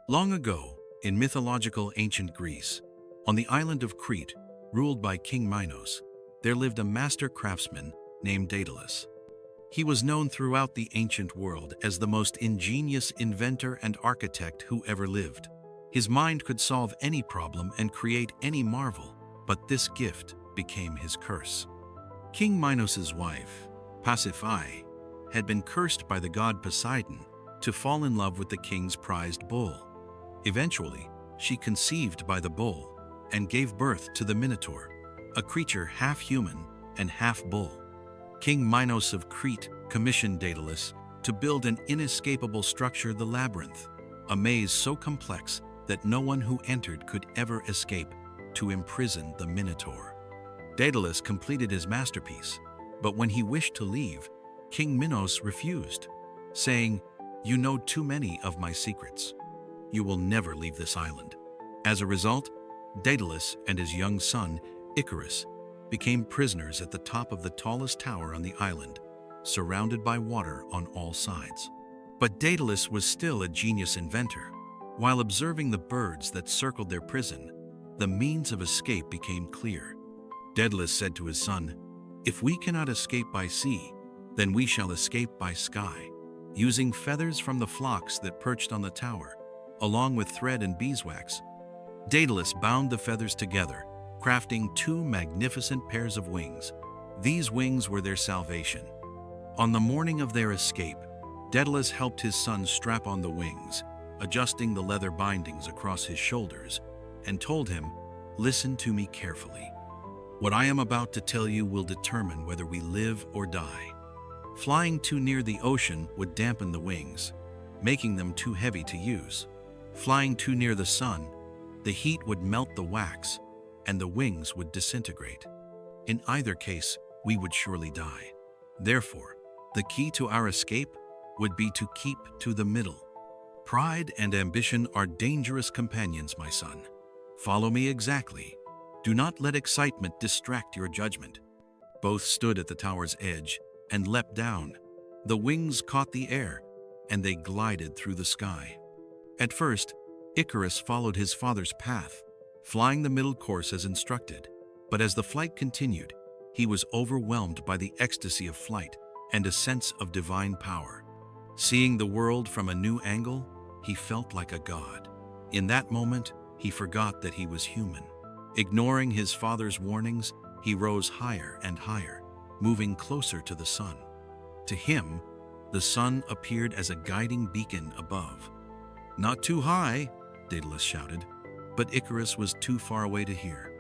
Long ago, in mythological ancient Greece, on the island of Crete, ruled by King Minos, there lived a master craftsman named Daedalus. He was known throughout the ancient world as the most ingenious inventor and architect who ever lived. His mind could solve any problem and create any marvel, but this gift became his curse. King Minos's wife, Pasiphae, had been cursed by the god Poseidon to fall in love with the king's prized bull. Eventually, she conceived by the bull and gave birth to the Minotaur, a creature half human and half bull. King Minos of Crete commissioned Daedalus to build an inescapable structure, the labyrinth, a maze so complex that no one who entered could ever escape, to imprison the Minotaur. Daedalus completed his masterpiece, but when he wished to leave, King Minos refused, saying, "You know too many of my secrets. You will never leave this island." As a result, Daedalus and his young son, Icarus, became prisoners at the top of the tallest tower on the island, surrounded by water on all sides. But Daedalus was still a genius inventor. While observing the birds that circled their prison, the means of escape became clear. Daedalus said to his son, "If we cannot escape by sea, then we shall escape by sky." Using feathers from the flocks that perched on the tower, along with thread and beeswax, Daedalus bound the feathers together, crafting two magnificent pairs of wings. These wings were their salvation. On the morning of their escape, Daedalus helped his son strap on the wings, adjusting the leather bindings across his shoulders, and told him, "Listen to me carefully. What I am about to tell you will determine whether we live or die." Flying too near the ocean would dampen the wings, making them too heavy to use. Flying too near the sun, the heat would melt the wax, and the wings would disintegrate. In either case, we would surely die. Therefore, the key to our escape would be to keep to the middle. Pride and ambition are dangerous companions, my son. Follow me exactly. Do not let excitement distract your judgment. Both stood at the tower's edge and leapt down. The wings caught the air, and they glided through the sky. At first, Icarus followed his father's path, flying the middle course as instructed. But as the flight continued, he was overwhelmed by the ecstasy of flight and a sense of divine power. Seeing the world from a new angle, he felt like a god. In that moment, he forgot that he was human. Ignoring his father's warnings, he rose higher and higher, moving closer to the sun. To him, the sun appeared as a guiding beacon above. "Not too high," Daedalus shouted, but Icarus was too far away to hear.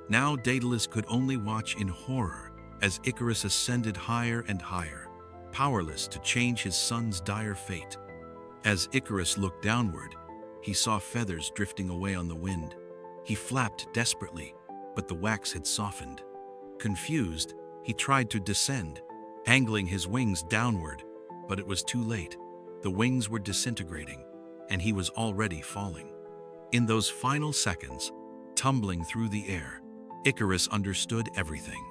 Now Daedalus could only watch in horror as Icarus ascended higher and higher, powerless to change his son's dire fate. As Icarus looked downward, he saw feathers drifting away on the wind. He flapped desperately, but the wax had softened. Confused, he tried to descend, angling his wings downward, but it was too late. The wings were disintegrating, and he was already falling. In those final seconds, tumbling through the air, Icarus understood everything.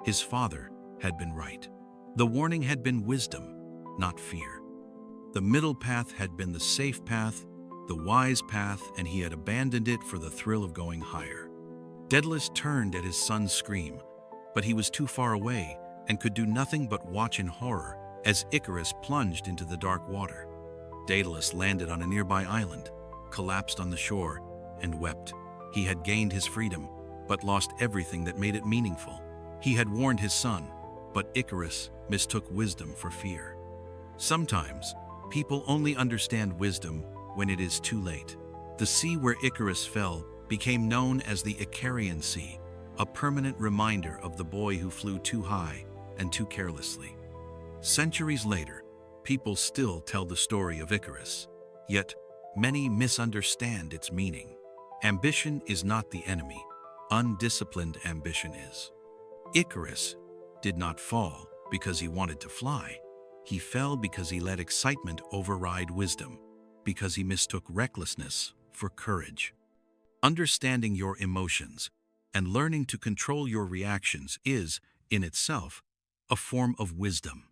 His father had been right. The warning had been wisdom, not fear. The middle path had been the safe path, the wise path, and he had abandoned it for the thrill of going higher. Daedalus turned at his son's scream, but he was too far away and could do nothing but watch in horror as Icarus plunged into the dark water. Daedalus landed on a nearby island, collapsed on the shore, and wept. He had gained his freedom, but lost everything that made it meaningful. He had warned his son, but Icarus mistook wisdom for fear. Sometimes, people only understand wisdom when it is too late. The sea where Icarus fell became known as the Icarian Sea, a permanent reminder of the boy who flew too high and too carelessly. Centuries later, people still tell the story of Icarus, yet many misunderstand its meaning. Ambition is not the enemy. Undisciplined ambition is. Icarus did not fall because he wanted to fly. He fell because he let excitement override wisdom, because he mistook recklessness for courage. Understanding your emotions and learning to control your reactions is, in itself, a form of wisdom.